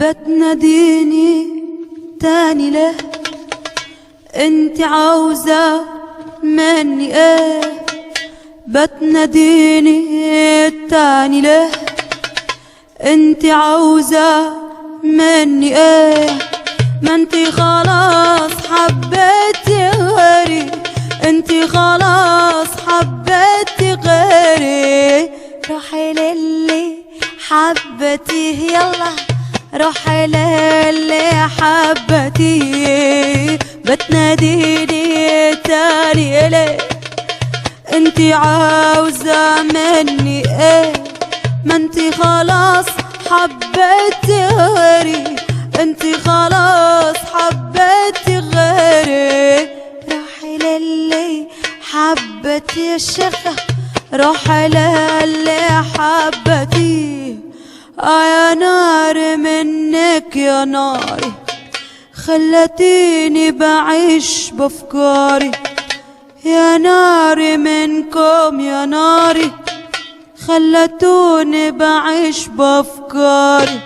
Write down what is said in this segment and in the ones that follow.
بتناديني تاني ليه؟ انت عاوزة مني ايه؟ بتناديني تاني ليه؟ انت عاوزة مني ايه؟ ما انتي خلاص حبيتي غيري، انتي خلاص حبيتي غيري. روحي للي حبتيه يلا، روحي للي حبتيه. بتناديني تاني ليه؟ انتي عاوزة مني ايه؟ ما انتي خلاص حبيتي غيري، انتي خلاص حبيتي غيري. روحي للي حبتي يا شيخة، روحي للي حبتي. يا نار منك يا ناري، خلتيني بعيش بافكاري. يا ناري منكم يا ناري، خلتوني بعيش بافكاري.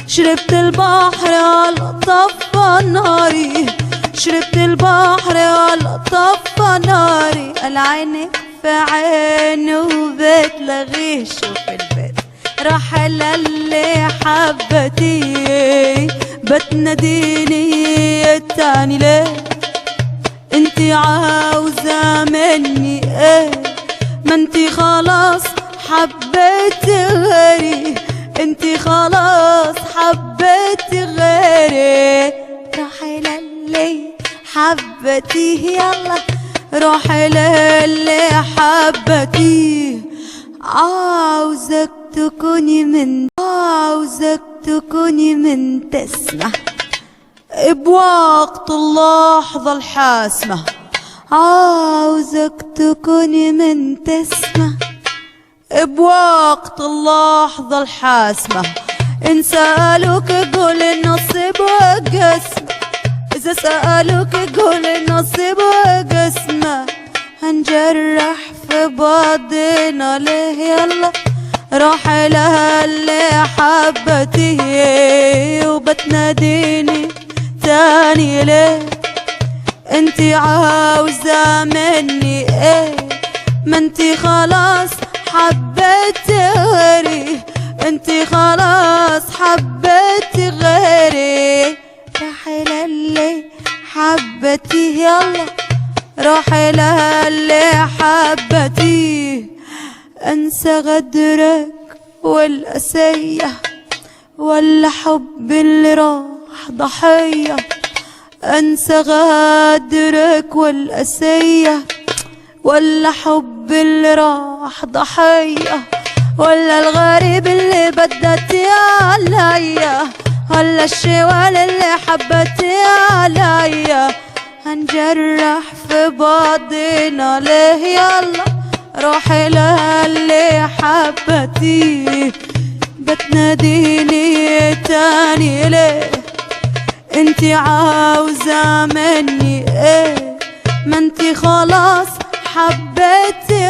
شربت البحر على طفى ناري، شربت البحر على طفى ناري. العين في عيني وبتلغيه، شوف البيت راح للي حبتي. بتناديني التاني ليه؟ انتي عاوزة مني ايه؟ ما انتي خلاص حبيتي غيري، انتي خلاص حبيتي غيري. روحي للي حبتيه يلا، روحي للي حبتيه. عاوزك تكوني من تسمع بوقت اللحظة الحاسمة. عاوزك تكوني من تسمع بوقت اللحظة الحاسمة. إن سألوك قول النصيب وقسمة، إذا سألوك قول النصيب وقسمة. هنجرح في بعضنا ليه يلا، روحي لها اللي حبتيه. وبتناديني تاني ليه؟ انتي عاوزة مني ايه؟ ما انتي خلاص حبيتي غيري، انتي خلاص حبيتي غيري. روحي للي حبتيه يلا، روحي للي حبتيه. انسى غدرك والقسية، ولا حب اللي راح ضحية. انسى غدرك والقسية، ولا حب اللي راح ضحية. ولا الغريب اللي بدتي عليا، ولا الشوال اللي حبتي عليا. هنجرح في بعضنا ليه يلا، روحي للي حبتي. بتناديني تاني ليه؟ انتي عاوزة مني ايه؟ ما انتي خلاص حبيتي